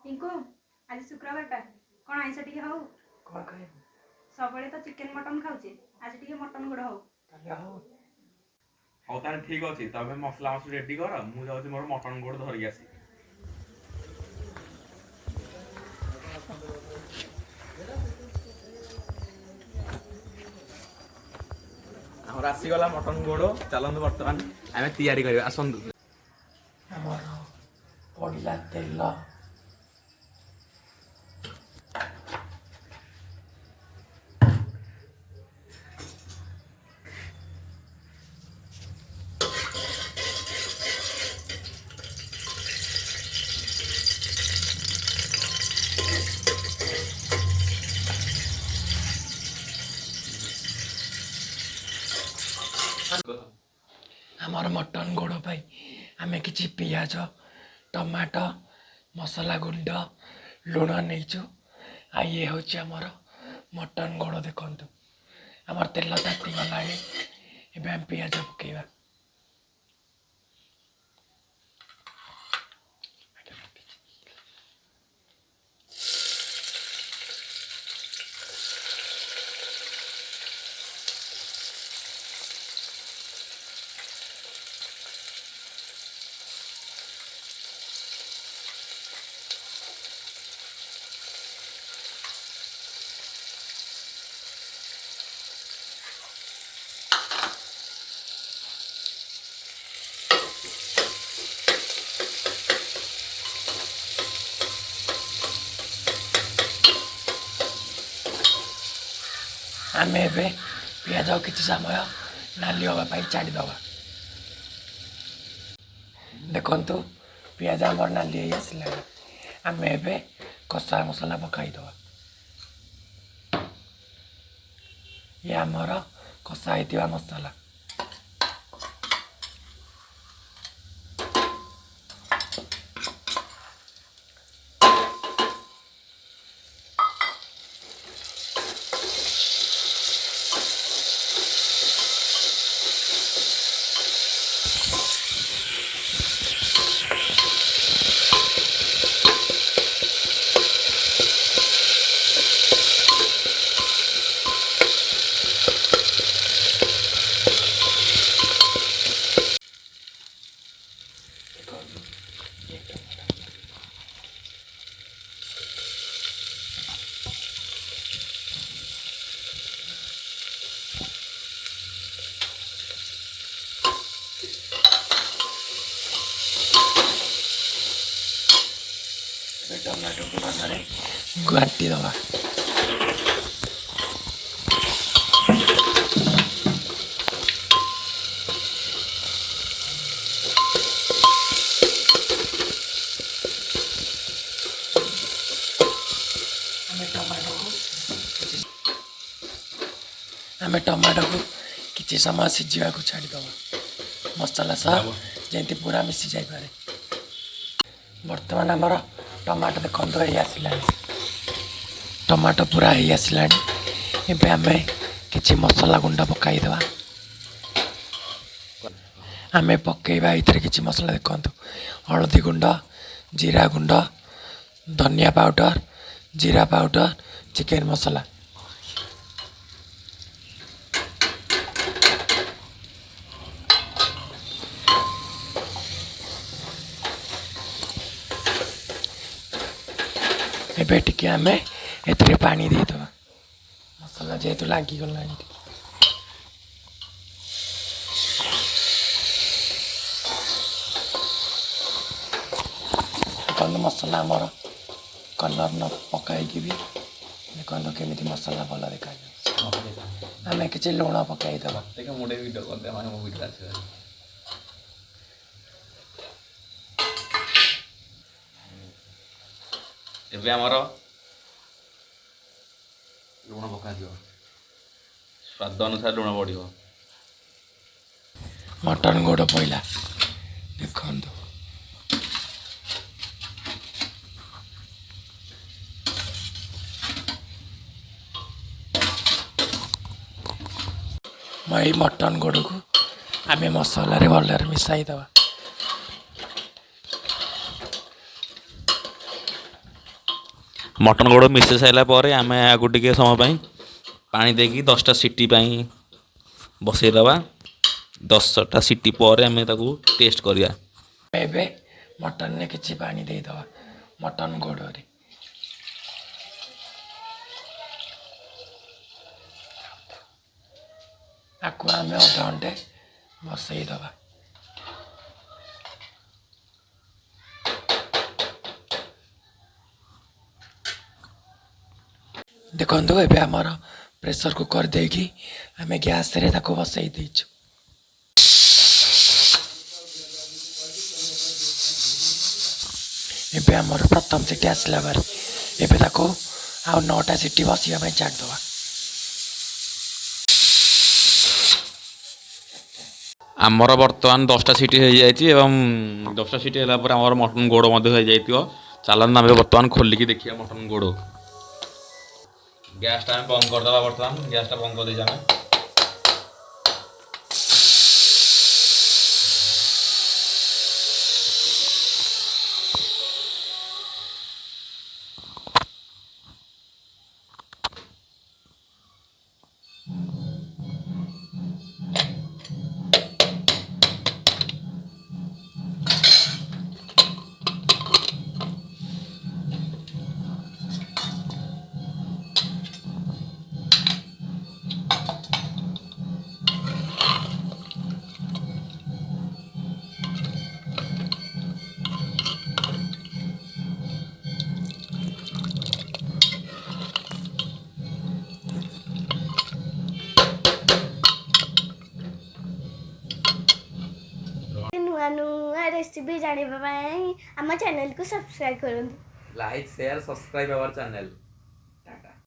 पिंकू आज शुक्रवार कौन आईस टी हो सब तो चिकेन मटन खाऊे आज टी मटन गोड़ हो हौ तार ठीक अच्छे तबे मसला मसला रेडी कर मु जाऊँ मोर मटन गोड़ धरिक आसी आमर आसीगला मटन गोड़ चलतु बर्तमान आम तैयारी आसतु पड़ा तेल आमर मटन गोड़ पाई आमे किछि पियाज टमाटो मसला गुंड लुण नहींचु आ ये हूँ आमर मटन गोड़ देखु आमर तेल ताती गला एवं पियाज पकेवा आम ए पियाज किसी समय नाली हाँपाई छाड़ीद देखु पियाज आमर नाली आसला आम ए कषा मसला पकईद ये आमर कषा होता मसला टमाटो को भलरे घाटी दवा आम टमाटो को किसी समय सीझा को छाड़ीद मसला सह जमी पूरा मिसी जापे बर्तमान आमर टमाटो देखो आसला टमाटो पूरा ही आसला एवं आम कि मसला गुंड पकईदे आम पकईवा ये कि मसला देखु हलदी गुंड जीरा गुंड धनिया पाउडर जीरा पाउडर चिकेन मसला एबे टिके आमे एतरे पानी दे दवा मसला जेतु लागी गला कौन मसला आमर कलर न पकईकि भी देखो केमी मसला भल देखा आम कि लुण पकईदे एबे आमर लुण पका स्वाद अनुसार लुण बढ़ मटन गोड़ पड़ा देखु मैं मटन गोड़ को आम मसला भलरे मिसाई दवा मटन गोड़ मिसै सारा पर आम आपको टे समय पानी देकी 10टा सीटी बसईदबा 10टा सीटी पर आम टेस्ट करवा। एबे मटन ने किछि पानी देदवा मटन गोड़े आपको आम अधे घंटे बसईदबा। देखो एबे आमर प्रेसर कुकर देकी आम गैस रे ताको बसई देछु। एबे आमर प्रथम सीटी आसला बारे एबे ताको आउ 9टा सीटी बसिया ପାଇଁ छाड़दवा। आमर बर्तमान 10टा सीटी हो जाए एवं 10टा सीटी है मटन गोड़ हो जाए। चलन आम बर्तमान खोलिकी देखिए मटन गोड़। गैसटा आम बंद करदे बर्तमान गैसटा बंद कर दें। नुआ नुआ रेसिपी जाना आम चैनल को सब्सक्राइब करूँ। Like share subscribe our channel.